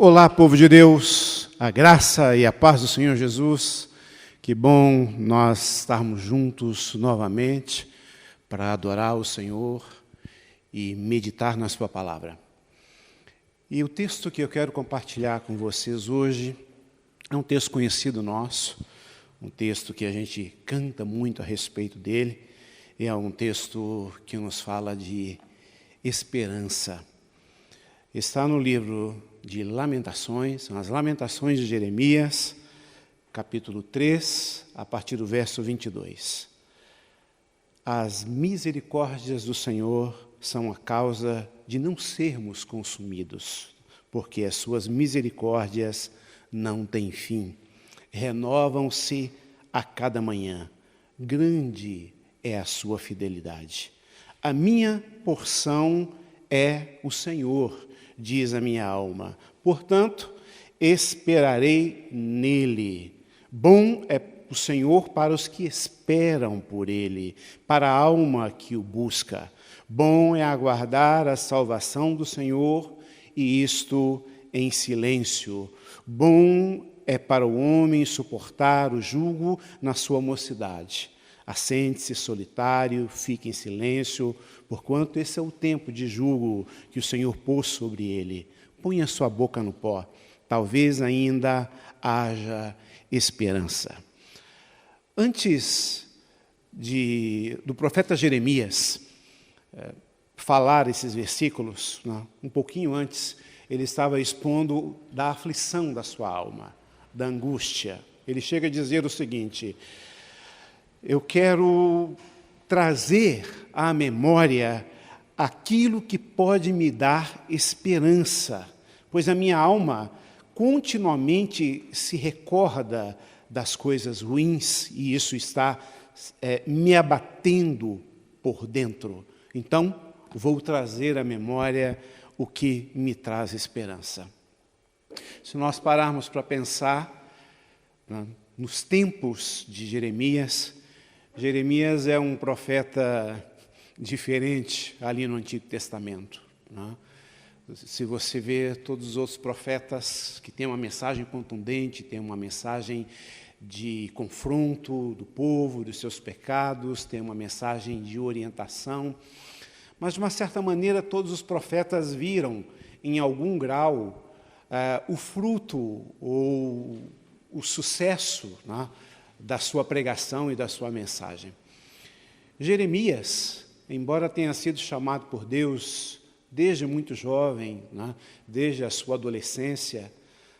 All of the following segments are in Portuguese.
Olá, povo de Deus, a graça e a paz do Senhor Jesus. Que bom nós estarmos juntos novamente para adorar o Senhor e meditar na sua palavra. E o texto que eu quero compartilhar com vocês hoje é um texto conhecido nosso, um texto que a gente canta muito a respeito dele, e é um texto que nos fala de esperança. Está no livro de Lamentações, são as Lamentações de Jeremias, capítulo 3, a partir do verso 22. As misericórdias do Senhor são a causa de não sermos consumidos, porque as suas misericórdias não têm fim. Renovam-se a cada manhã. Grande é a sua fidelidade. A minha porção é o Senhor, diz a minha alma. Portanto, esperarei nele. Bom é o Senhor para os que esperam por ele, para a alma que o busca. Bom é aguardar a salvação do Senhor, e isto em silêncio. Bom é para o homem suportar o jugo na sua mocidade. Assente-se solitário, fique em silêncio, porquanto esse é o tempo de jugo que o Senhor pôs sobre ele. Ponha sua boca no pó, talvez ainda haja esperança. Antes do profeta Jeremias falar esses versículos, um pouquinho antes, ele estava expondo da aflição da sua alma, da angústia. Ele chega a dizer o seguinte: eu quero trazer à memória aquilo que pode me dar esperança, pois a minha alma continuamente se recorda das coisas ruins e isso está me abatendo por dentro. Então, vou trazer à memória o que me traz esperança. Se nós pararmos para pensar nos tempos de Jeremias, Jeremias é um profeta diferente ali no Antigo Testamento. Se você vê todos os outros profetas que têm uma mensagem contundente, têm uma mensagem de confronto do povo, dos seus pecados, têm uma mensagem de orientação, mas de uma certa maneira todos os profetas viram em algum grau o fruto ou o sucesso, da sua pregação e da sua mensagem. Jeremias, embora tenha sido chamado por Deus desde muito jovem, desde a sua adolescência,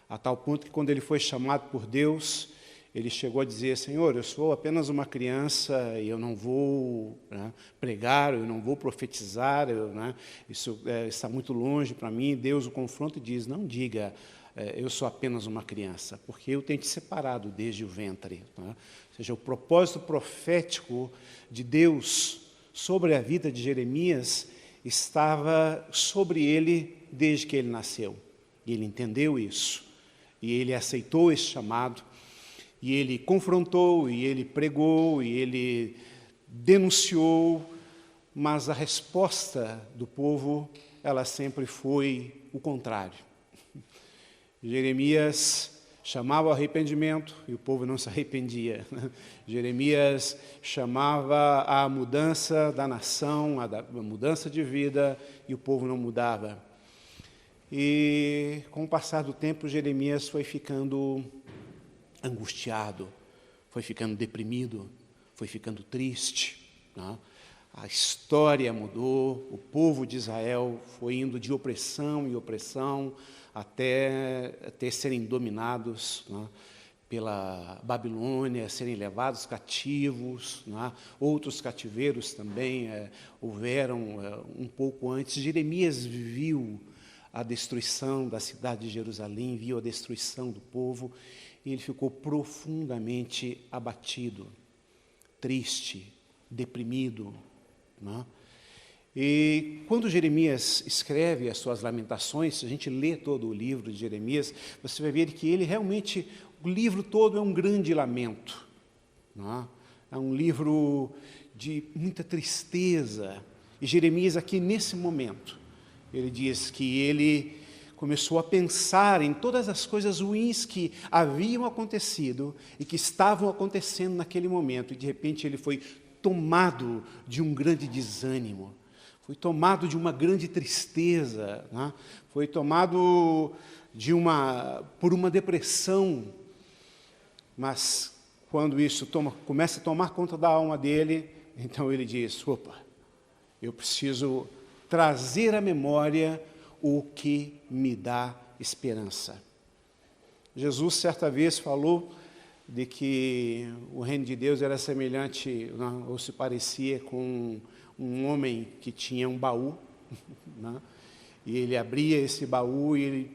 a tal ponto que quando ele foi chamado por Deus, ele chegou a dizer: Senhor, eu sou apenas uma criança e eu não vou pregar, eu não vou profetizar, isso está muito longe para mim. Deus o confronta e diz: não diga, eu sou apenas uma criança, porque eu tenho te separado desde o ventre. Ou seja, o propósito profético de Deus sobre a vida de Jeremias estava sobre ele desde que ele nasceu. E ele entendeu isso, e ele aceitou esse chamado, e ele confrontou, e ele pregou, e ele denunciou, mas a resposta do povo, ela sempre foi o contrário. Jeremias chamava ao arrependimento e o povo não se arrependia. Jeremias chamava a mudança da nação, a mudança de vida, e o povo não mudava. E com o passar do tempo, Jeremias foi ficando angustiado, foi ficando deprimido, foi ficando triste. A história mudou, o povo de Israel foi indo de opressão em opressão, até serem dominados pela Babilônia, serem levados cativos. Outros cativeiros também houveram um pouco antes. Jeremias viu a destruição da cidade de Jerusalém, viu a destruição do povo, e ele ficou profundamente abatido, triste, deprimido. E quando Jeremias escreve as suas lamentações, se a gente lê todo o livro de Jeremias, você vai ver que ele realmente, o livro todo é um grande lamento. É um livro de muita tristeza. E Jeremias aqui nesse momento, ele diz que ele começou a pensar em todas as coisas ruins que haviam acontecido e que estavam acontecendo naquele momento. E, de repente, ele foi tomado de um grande desânimo, foi tomado de uma grande tristeza, né? Foi tomado por uma depressão. Mas, quando isso começa a tomar conta da alma dele, então ele diz, opa, eu preciso trazer à memória o que me dá esperança. Jesus, certa vez, falou de que o reino de Deus era semelhante, né, ou se parecia com um homem que tinha um baú, né, e ele abria esse baú e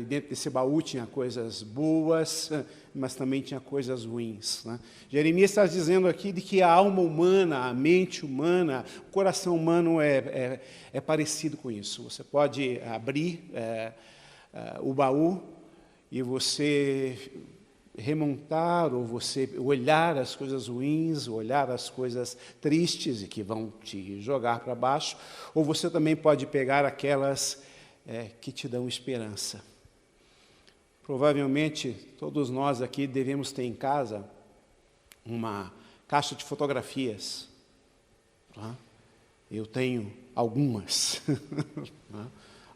dentro desse baú tinha coisas boas, mas também tinha coisas ruins, né? Jeremias está dizendo aqui de que a alma humana, a mente humana, o coração humano é parecido com isso. Você pode abrir o baú e você remontar, ou você olhar as coisas ruins, olhar as coisas tristes e que vão te jogar para baixo, ou você também pode pegar aquelas que te dão esperança. Provavelmente, todos nós aqui devemos ter em casa uma caixa de fotografias. Tá? Eu tenho algumas.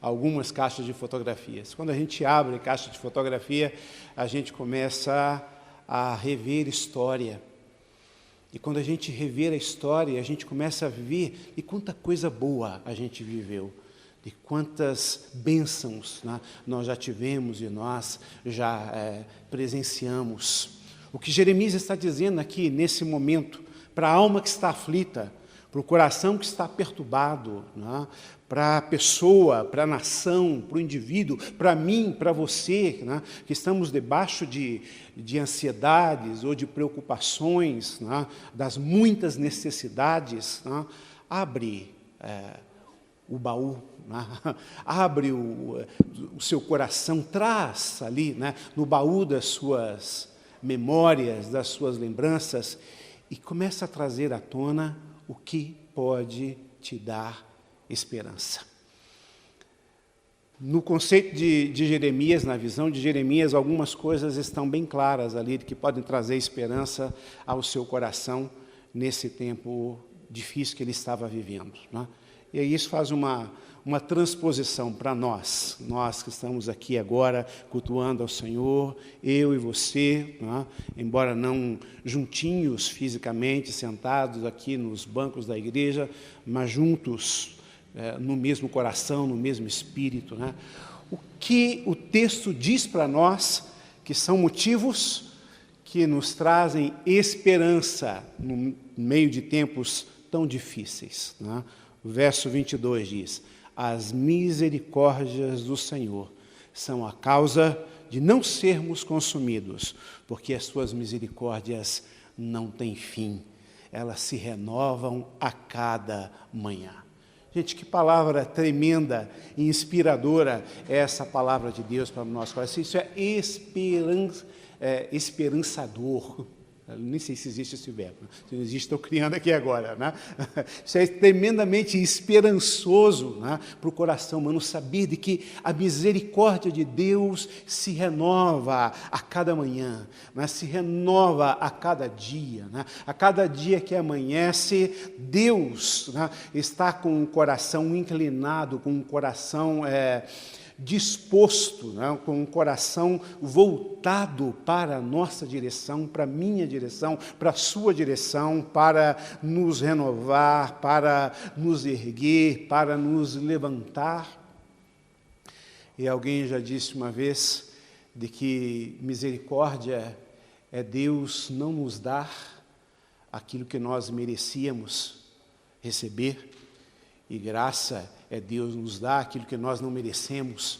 Algumas caixas de fotografias. Quando a gente abre a caixa de fotografia, a gente começa a rever história. E quando a gente rever a história, a gente começa a ver de quanta coisa boa a gente viveu, de quantas bênçãos, né, nós já tivemos e nós já presenciamos. O que Jeremias está dizendo aqui, nesse momento, para a alma que está aflita, para o coração que está perturbado, né, para a pessoa, para a nação, para o indivíduo, para mim, para você, né, que estamos debaixo de ansiedades ou de preocupações, né, das muitas necessidades, né, abre o baú, né, abre o seu coração, traz ali, né, no baú das suas memórias, das suas lembranças, e começa a trazer à tona o que pode te dar esperança. No conceito de Jeremias, na visão de Jeremias, algumas coisas estão bem claras ali, que podem trazer esperança ao seu coração nesse tempo difícil que ele estava vivendo, né? E aí isso faz uma transposição para nós que estamos aqui agora cultuando ao Senhor, eu e você, né? Embora não juntinhos fisicamente, sentados aqui nos bancos da igreja, mas juntos no mesmo coração, no mesmo espírito, né? O que o texto diz para nós que são motivos que nos trazem esperança no meio de tempos tão difíceis, né? O verso 22 diz, as misericórdias do Senhor são a causa de não sermos consumidos, porque as suas misericórdias não têm fim, elas se renovam a cada manhã. Gente, que palavra tremenda e inspiradora é essa palavra de Deus para o nosso coração. Isso é esperançador. Eu nem sei se existe esse verbo. Se não existe, estou criando aqui agora, né? Isso é tremendamente esperançoso, né, para o coração humano saber de que a misericórdia de Deus se renova a cada manhã, né, se renova a cada dia, né? A cada dia que amanhece, Deus, né, está com o coração inclinado, com o coração disposto, né, com o coração voltado para a nossa direção, para a minha direção, para a sua direção, para nos renovar, para nos erguer, para nos levantar. E alguém já disse uma vez de que misericórdia é Deus não nos dar aquilo que nós merecíamos receber, e graça é Deus nos dar aquilo que nós não merecemos.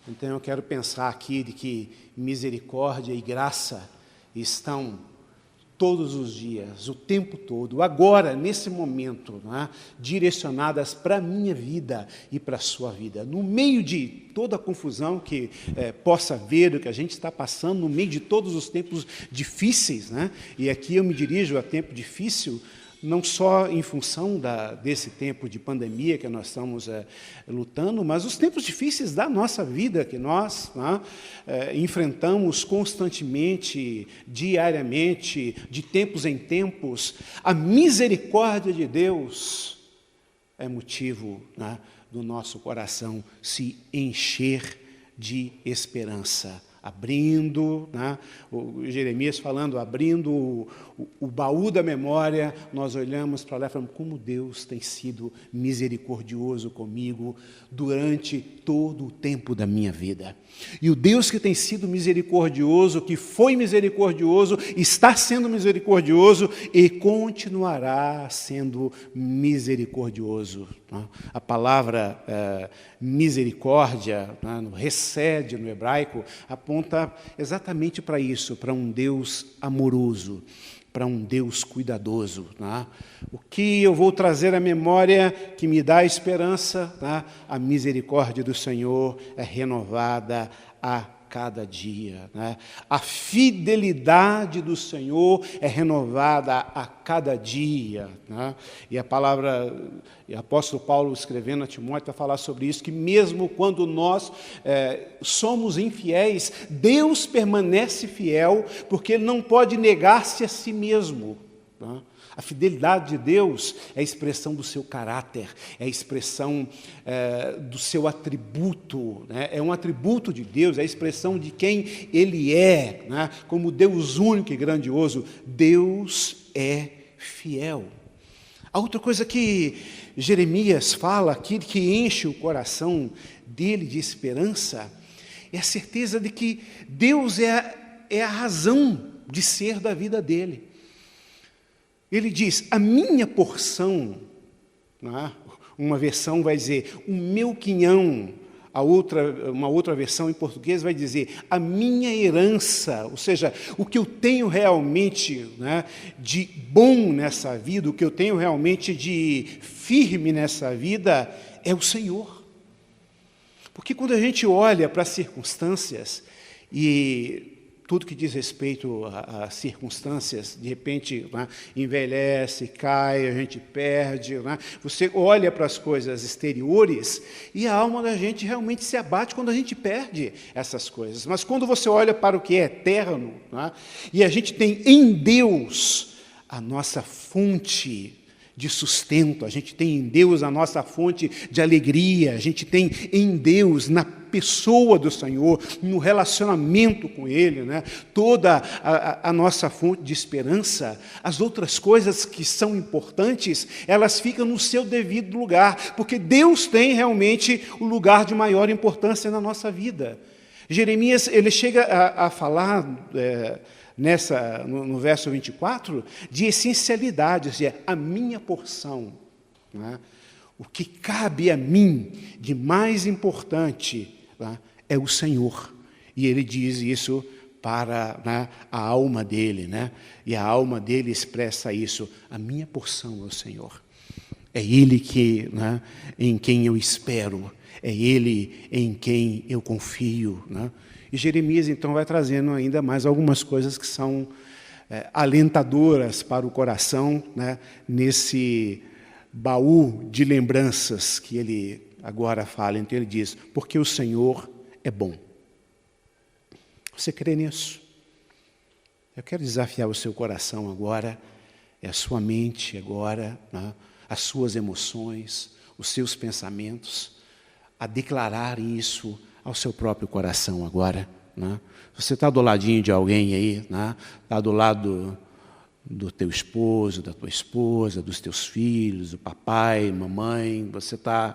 Então eu quero pensar aqui de que misericórdia e graça estão todos os dias, o tempo todo, agora, nesse momento, né, direcionadas para a minha vida e para a sua vida. No meio de toda a confusão que possa haver, o que a gente está passando, no meio de todos os tempos difíceis, né, e aqui eu me dirijo a tempo difícil, não só em função desse tempo de pandemia que nós estamos lutando, mas os tempos difíceis da nossa vida, que nós enfrentamos constantemente, diariamente, de tempos em tempos. A misericórdia de Deus é motivo do nosso coração se encher de esperança. Abrindo, o Jeremias falando, abrindo o baú da memória, nós olhamos para lá e falamos, como Deus tem sido misericordioso comigo durante todo o tempo da minha vida. E o Deus que tem sido misericordioso, que foi misericordioso, está sendo misericordioso e continuará sendo misericordioso. A palavra misericórdia, no hesed no hebraico, aponta exatamente para isso, para um Deus amoroso, para um Deus cuidadoso. O que eu vou trazer à memória que me dá esperança? A misericórdia do Senhor é renovada a cada dia. A fidelidade do Senhor é renovada a cada dia. E a palavra, o apóstolo Paulo escrevendo a Timóteo vai falar sobre isso, que mesmo quando nós somos infiéis, Deus permanece fiel, porque Ele não pode negar-se a si mesmo. A fidelidade de Deus é a expressão do seu caráter, é a expressão do seu atributo, é um atributo de Deus, é a expressão de quem Ele é, como Deus único e grandioso. Deus é fiel. A outra coisa que Jeremias fala aqui, que enche o coração dele de esperança, é a certeza de que Deus é a razão de ser da vida dele. Ele diz, a minha porção, uma versão vai dizer, o meu quinhão, uma outra versão em português vai dizer, a minha herança, ou seja, o que eu tenho realmente de bom nessa vida, o que eu tenho realmente de firme nessa vida, é o Senhor. Porque quando a gente olha para as circunstâncias e tudo que diz respeito a circunstâncias, de repente envelhece, cai, a gente perde. Você olha para as coisas exteriores e a alma da gente realmente se abate quando a gente perde essas coisas. Mas quando você olha para o que é eterno, e a gente tem em Deus a nossa fonte de sustento, a gente tem em Deus a nossa fonte de alegria, a gente tem em Deus, na pessoa do Senhor, no relacionamento com Ele, toda a nossa fonte de esperança. As outras coisas que são importantes, elas ficam no seu devido lugar, porque Deus tem realmente o lugar de maior importância na nossa vida. Jeremias, ele chega a falar no verso 24, de essencialidade, ou seja, a minha porção, o que cabe a mim de mais importante é o Senhor. E ele diz isso para a alma dele, e a alma dele expressa isso, a minha porção é o Senhor. É Ele em quem eu espero, é Ele em quem eu confio. E Jeremias, então, vai trazendo ainda mais algumas coisas que são alentadoras para o coração, nesse baú de lembranças que ele agora fala. Então, ele diz, porque o Senhor é bom. Você crê nisso? Eu quero desafiar o seu coração agora, a sua mente agora, as suas emoções, os seus pensamentos, a declararem isso ao seu próprio coração agora. Você está do ladinho de alguém aí, está do lado do teu esposo, da tua esposa, dos teus filhos, do papai, mamãe, você está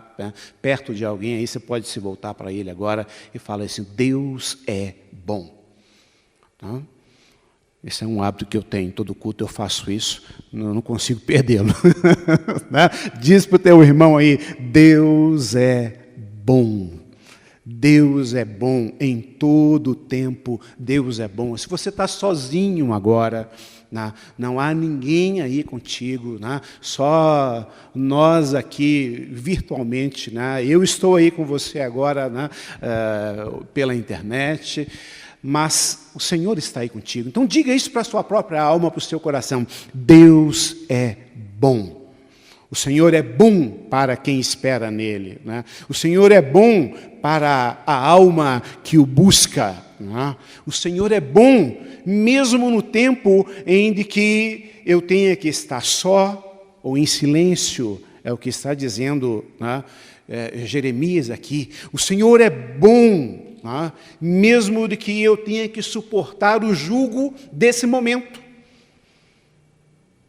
perto de alguém aí, você pode se voltar para ele agora e falar assim, Deus é bom. Esse é um hábito que eu tenho, todo culto eu faço isso, não consigo perdê-lo. Diz para o teu irmão aí, Deus é bom. Deus é bom em todo o tempo, Deus é bom. Se você está sozinho agora, não há ninguém aí contigo, só nós aqui virtualmente, eu estou aí com você agora pela internet, mas o Senhor está aí contigo. Então diga isso para a sua própria alma, para o seu coração. Deus é bom. O Senhor é bom para quem espera nele, né? O Senhor é bom para a alma que o busca, né? O Senhor é bom mesmo no tempo em que eu tenha que estar só ou em silêncio, é o que está dizendo, né, Jeremias aqui. O Senhor é bom, né, mesmo de que eu tenha que suportar o jugo desse momento.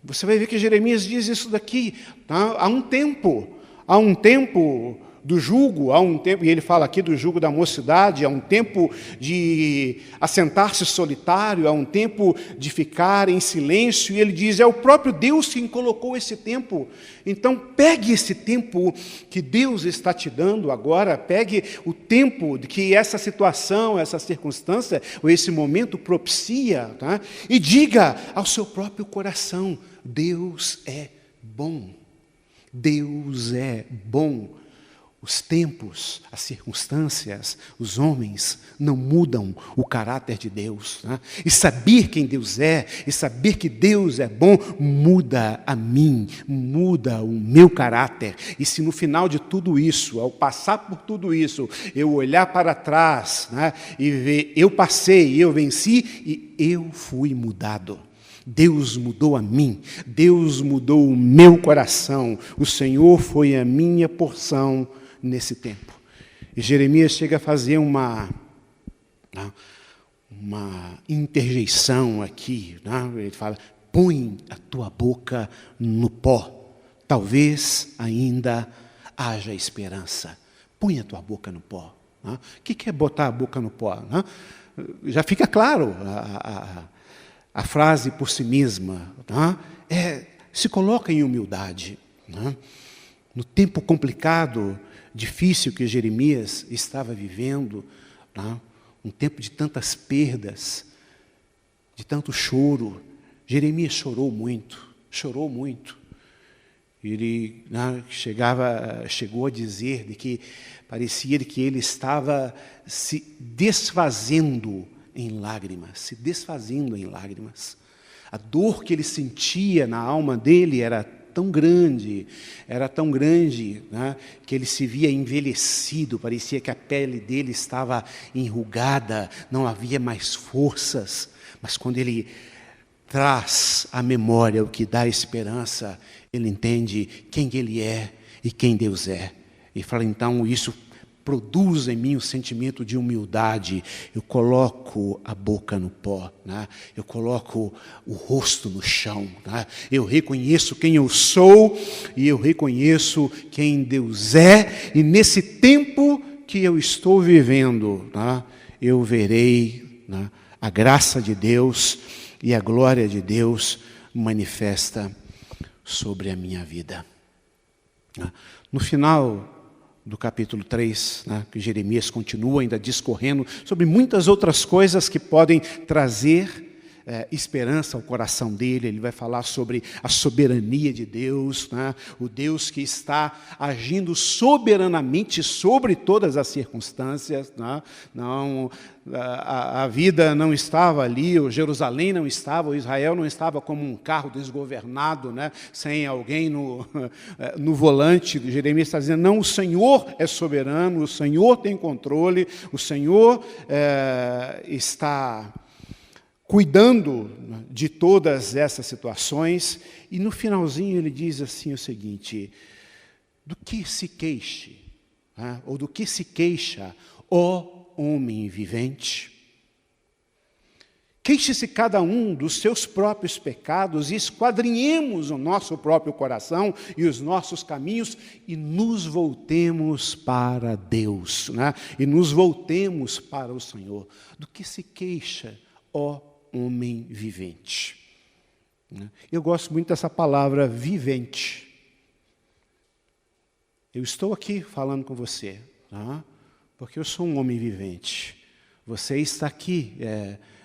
Você vai ver que Jeremias diz isso daqui, tá? Há um tempo do jugo, há um tempo, e ele fala aqui do jugo da mocidade, há um tempo de assentar-se solitário, há um tempo de ficar em silêncio, e ele diz, é o próprio Deus quem colocou esse tempo. Então pegue esse tempo que Deus está te dando agora, pegue o tempo de que essa situação, essa circunstância, ou esse momento propicia, tá? E diga ao seu próprio coração, Deus é bom. Deus é bom. Os tempos, as circunstâncias, os homens não mudam o caráter de Deus, né? E saber quem Deus é, e saber que Deus é bom, muda a mim, muda o meu caráter. E se no final de tudo isso, ao passar por tudo isso, eu olhar para trás, né, e ver, eu passei, eu venci e eu fui mudado. Deus mudou a mim, Deus mudou o meu coração, o Senhor foi a minha porção nesse tempo. E Jeremias chega a fazer uma interjeição aqui, né? Ele fala, põe a tua boca no pó, talvez ainda haja esperança. Põe a tua boca no pó. Né? O que é botar a boca no pó? Né? Já fica claro a frase por si mesma, tá? Se coloca em humildade, né? No tempo complicado, difícil que Jeremias estava vivendo, tá? Um tempo de tantas perdas, de tanto choro, Jeremias chorou muito. Ele, né, chegou a dizer de que parecia que ele estava se desfazendo em lágrimas. A dor que ele sentia na alma dele era tão grande, né, que ele se via envelhecido, parecia que a pele dele estava enrugada, não havia mais forças. Mas quando ele traz à memória o que dá esperança, ele entende quem ele é e quem Deus é. E fala, então, isso produz em mim um sentimento de humildade. Eu coloco a boca no pó, né? Eu coloco o rosto no chão, né? Eu reconheço quem eu sou e eu reconheço quem Deus é, e nesse tempo que eu estou vivendo, né, eu verei, né, a graça de Deus e a glória de Deus manifesta sobre a minha vida. No final do capítulo 3, né, que Jeremias continua ainda discorrendo sobre muitas outras coisas que podem trazer esperança ao coração dele. Ele vai falar sobre a soberania de Deus, né, o Deus que está agindo soberanamente sobre todas as circunstâncias, né, não, a vida não estava ali, o Jerusalém não estava, o Israel não estava como um carro desgovernado, né, sem alguém no volante. Jeremias está dizendo, não, o Senhor é soberano, o Senhor tem controle, o Senhor está cuidando de todas essas situações. E no finalzinho ele diz assim o seguinte, do que se queixe, né, ou do que se queixa, ó homem vivente? Queixe-se cada um dos seus próprios pecados e esquadrinhemos o nosso próprio coração e os nossos caminhos e nos voltemos para Deus, né? E nos voltemos para o Senhor. Do que se queixa, ó homem vivente? Eu gosto muito dessa palavra vivente. Eu estou aqui falando com você, tá? Porque eu sou um homem vivente. Você está aqui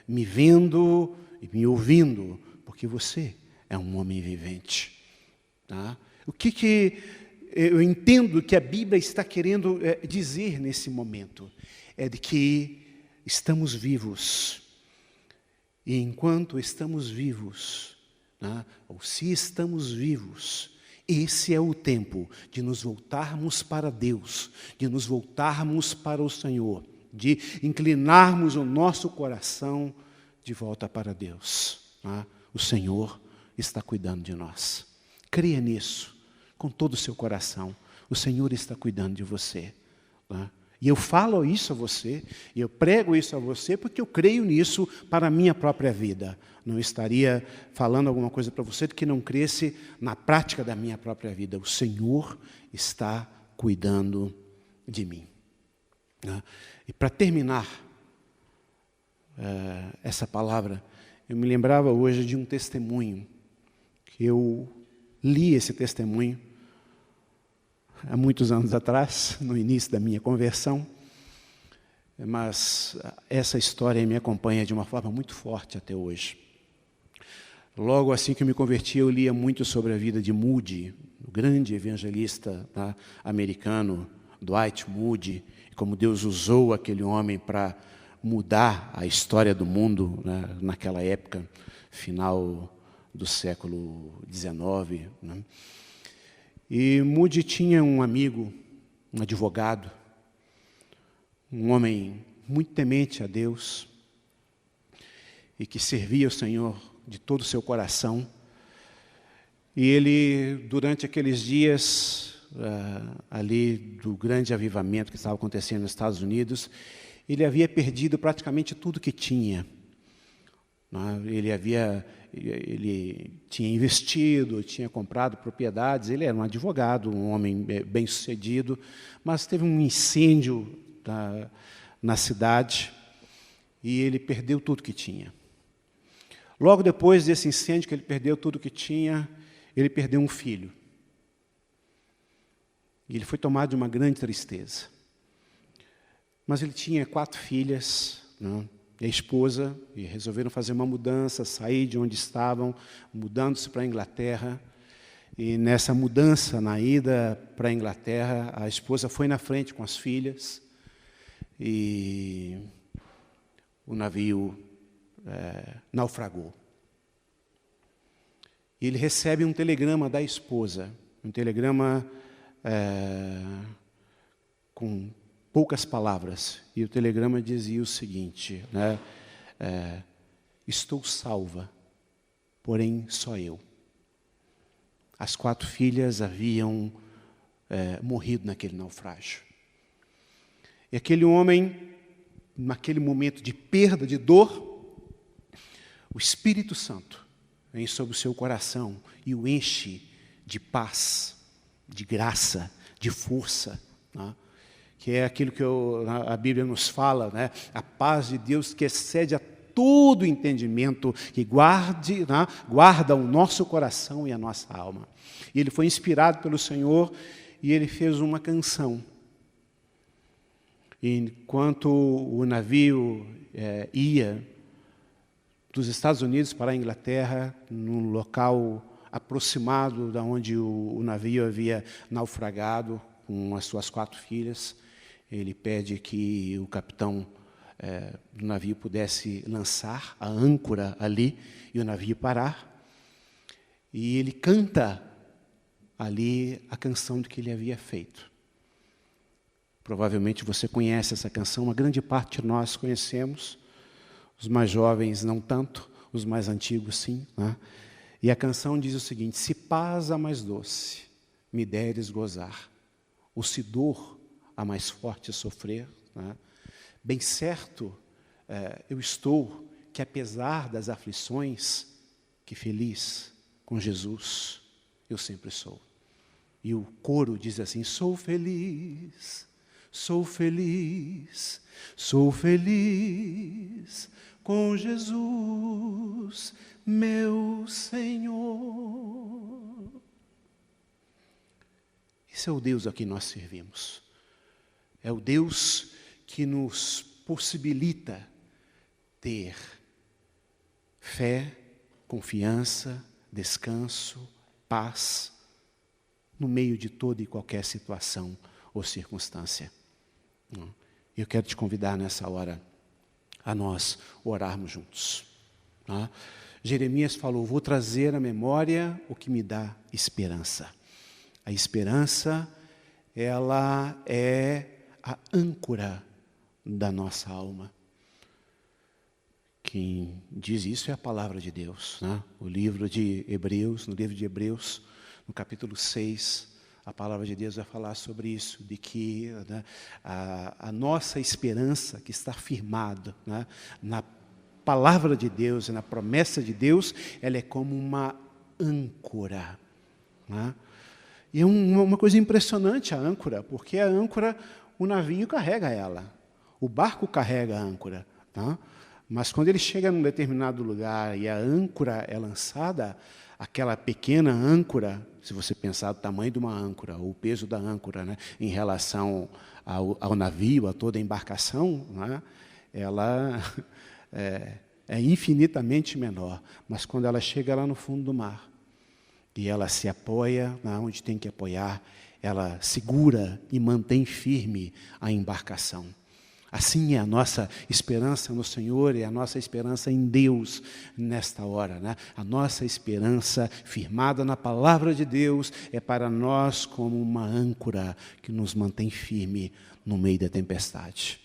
me vendo e me ouvindo, porque você é um homem vivente. Tá? O que eu entendo que a Bíblia está querendo dizer nesse momento? É de que estamos vivos. E enquanto estamos vivos, ou se estamos vivos, esse é o tempo de nos voltarmos para Deus, de nos voltarmos para o Senhor, de inclinarmos o nosso coração de volta para Deus. O Senhor está cuidando de nós. Creia nisso, com todo o seu coração. O Senhor está cuidando de você. E eu falo isso a você, e eu prego isso a você, porque eu creio nisso para a minha própria vida. Não estaria falando alguma coisa para você que não cresce na prática da minha própria vida. O Senhor está cuidando de mim. E para terminar essa palavra, eu me lembrava hoje de um testemunho, que eu li esse testemunho há muitos anos atrás, no início da minha conversão, mas essa história me acompanha de uma forma muito forte até hoje. Logo assim que eu me converti, eu lia muito sobre a vida de Moody, o grande evangelista americano, Dwight Moody, e como Deus usou aquele homem para mudar a história do mundo, naquela época, final do século XIX. E Moody tinha um amigo, um advogado, um homem muito temente a Deus e que servia o Senhor de todo o seu coração. E ele, durante aqueles dias ali do grande avivamento que estava acontecendo nos Estados Unidos, ele havia perdido praticamente tudo que tinha. Ele tinha investido, tinha comprado propriedades, ele era um advogado, um homem bem-sucedido, mas teve um incêndio na cidade e ele perdeu tudo que tinha. Logo depois desse incêndio, que ele perdeu tudo que tinha, ele perdeu um filho. E ele foi tomado de uma grande tristeza. Mas ele tinha 4 filhas, e a esposa, e resolveram fazer uma mudança, sair de onde estavam, mudando-se para a Inglaterra. E nessa mudança, na ida para a Inglaterra, a esposa foi na frente com as filhas, e o navio naufragou. E ele recebe um telegrama da esposa, um telegrama com poucas palavras, e o telegrama dizia o seguinte, estou salva, porém só eu. As 4 filhas haviam morrido naquele naufrágio. E aquele homem, naquele momento de perda, de dor, o Espírito Santo vem sobre o seu coração e o enche de paz, de graça, de força, que é aquilo que a Bíblia nos fala, a paz de Deus que excede a todo entendimento, que guarda o nosso coração e a nossa alma. E ele foi inspirado pelo Senhor e ele fez uma canção. E enquanto o navio ia dos Estados Unidos para a Inglaterra, num local aproximado da onde o navio havia naufragado, com as suas 4 filhas, ele pede que o capitão do navio pudesse lançar a âncora ali e o navio parar. E ele canta ali a canção que ele havia feito. Provavelmente você conhece essa canção, uma grande parte de nós conhecemos, os mais jovens não tanto, os mais antigos sim. E a canção diz o seguinte: se paz a mais doce me deres gozar, ou se dor a mais forte sofrer, bem certo eu estou que apesar das aflições, que feliz com Jesus eu sempre sou. E o coro diz assim: sou feliz, sou feliz, sou feliz com Jesus, meu Senhor. Esse é o Deus a quem nós servimos. É o Deus que nos possibilita ter fé, confiança, descanso, paz, no meio de toda e qualquer situação ou circunstância. Eu quero te convidar nessa hora a nós orarmos juntos. Tá? Jeremias falou, vou trazer à memória o que me dá esperança. A esperança, ela é a âncora da nossa alma. Quem diz isso é a palavra de Deus. Né? O livro de Hebreus, no livro de Hebreus, no capítulo 6, a palavra de Deus vai falar sobre isso, de que, né, a nossa esperança que está firmada, né, na palavra de Deus e na promessa de Deus, ela é como uma âncora. Né? E é uma coisa impressionante a âncora, porque a âncora, o navio carrega ela, o barco carrega a âncora. Tá? Mas quando ele chega num determinado lugar e a âncora é lançada, aquela pequena âncora, se você pensar do tamanho de uma âncora, ou o peso da âncora, né, em relação ao navio, a toda a embarcação, né, ela é infinitamente menor. Mas quando ela chega lá no fundo do mar, e ela se apoia onde tem que apoiar, ela segura e mantém firme a embarcação. Assim é a nossa esperança no Senhor e a nossa esperança em Deus nesta hora. Né? A nossa esperança firmada na palavra de Deus é para nós como uma âncora que nos mantém firme no meio da tempestade.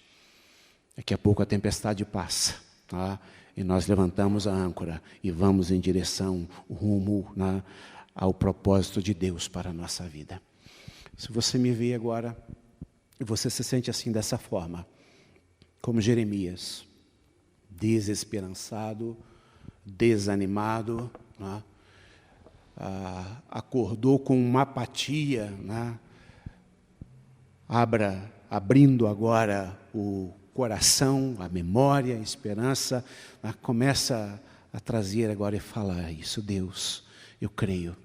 Daqui a pouco a tempestade passa, tá? E nós levantamos a âncora e vamos em direção, rumo, né, ao propósito de Deus para a nossa vida. Se você me vê agora e você se sente assim dessa forma, como Jeremias, desesperançado, desanimado, né? Acordou com uma apatia, né? Abrindo agora o coração, a memória, a esperança, né? Começa a trazer agora e falar isso, Deus, eu creio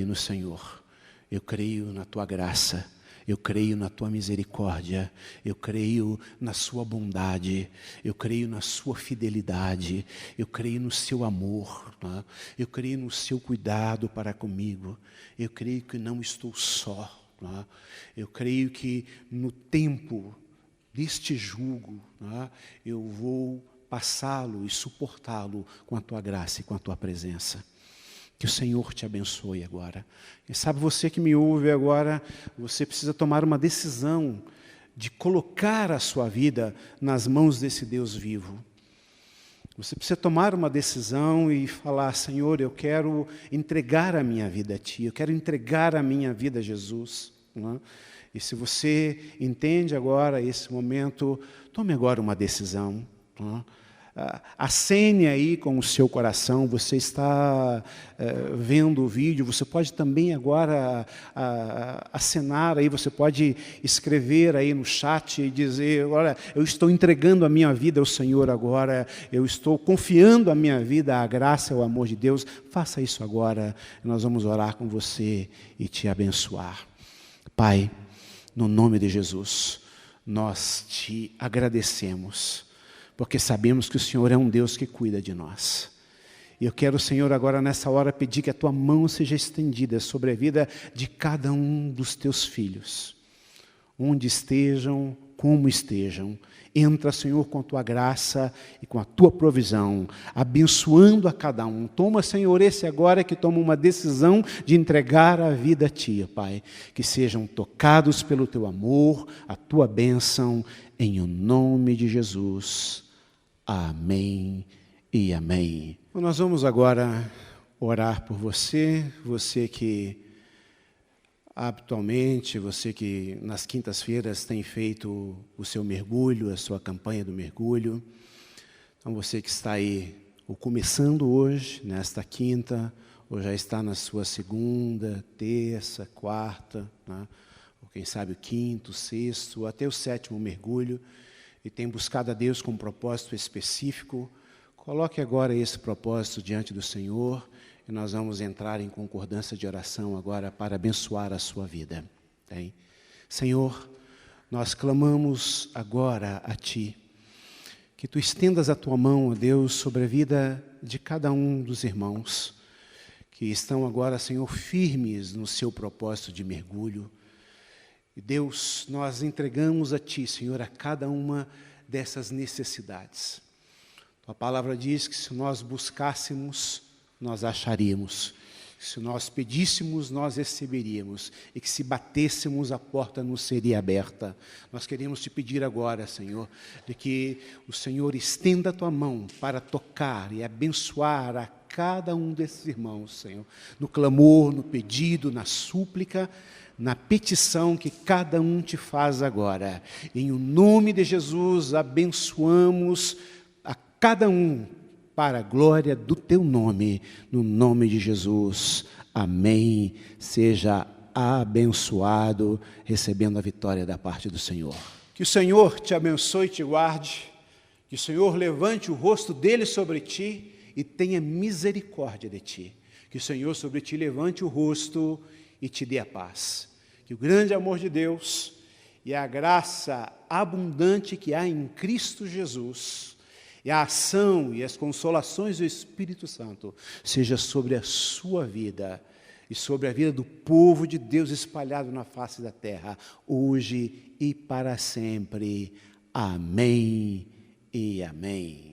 no Senhor, eu creio na Tua graça, eu creio na Tua misericórdia, eu creio na Sua bondade, eu creio na Sua fidelidade, eu creio no Seu amor, né? Eu creio no Seu cuidado para comigo, eu creio que não estou só, né? Eu creio que no tempo deste jugo, né, eu vou passá-lo e suportá-lo com a Tua graça e com a Tua presença. Que o Senhor te abençoe agora. E sabe, você que me ouve agora, você precisa tomar uma decisão de colocar a sua vida nas mãos desse Deus vivo. Você precisa tomar uma decisão e falar, Senhor, eu quero entregar a minha vida a Ti, eu quero entregar a minha vida a Jesus. Né? E se você entende agora esse momento, tome agora uma decisão. Né? Acene aí com o seu coração, você está vendo o vídeo, você pode também agora acenar aí, você pode escrever aí no chat e dizer, olha, eu estou entregando a minha vida ao Senhor agora, eu estou confiando a minha vida à graça e ao amor de Deus. Faça isso agora, nós vamos orar com você e te abençoar. Pai, no nome de Jesus, nós te agradecemos, porque sabemos que o Senhor é um Deus que cuida de nós. E eu quero, Senhor, agora nessa hora pedir que a Tua mão seja estendida sobre a vida de cada um dos Teus filhos. Onde estejam, como estejam. Entra, Senhor, com a Tua graça e com a Tua provisão, abençoando a cada um. Toma, Senhor, esse agora que toma uma decisão de entregar a vida a Ti, Pai. Que sejam tocados pelo Teu amor, a Tua bênção, em o nome de Jesus. Amém e amém. Nós vamos agora orar por você, você que habitualmente, você que nas quintas-feiras tem feito o seu mergulho, a sua campanha do mergulho. Então você que está aí, ou começando hoje, nesta quinta, ou já está na sua segunda, terça, quarta, né? Ou quem sabe o quinto, sexto, ou até o sétimo mergulho, e tem buscado a Deus com um propósito específico, coloque agora esse propósito diante do Senhor e nós vamos entrar em concordância de oração agora para abençoar a sua vida. Hein? Senhor, nós clamamos agora a Ti, que Tu estendas a Tua mão, ó Deus, sobre a vida de cada um dos irmãos, que estão agora, Senhor, firmes no seu propósito de mergulho. E Deus, nós entregamos a Ti, Senhor, a cada uma dessas necessidades. A palavra diz que se nós buscássemos, nós acharíamos. Se nós pedíssemos, nós receberíamos. E que se batêssemos, a porta nos seria aberta. Nós queremos te pedir agora, Senhor, de que o Senhor estenda a tua mão para tocar e abençoar a cada um desses irmãos, Senhor. No clamor, no pedido, na súplica, na petição que cada um te faz agora. Em o nome de Jesus, abençoamos a cada um para a glória do teu nome, no nome de Jesus. Amém. Seja abençoado, recebendo a vitória da parte do Senhor. Que o Senhor te abençoe e te guarde, que o Senhor levante o rosto dele sobre ti e tenha misericórdia de ti. Que o Senhor sobre ti levante o rosto e te dê a paz. Que o grande amor de Deus e a graça abundante que há em Cristo Jesus, e a ação e as consolações do Espírito Santo seja sobre a sua vida e sobre a vida do povo de Deus espalhado na face da terra, hoje e para sempre. Amém e amém.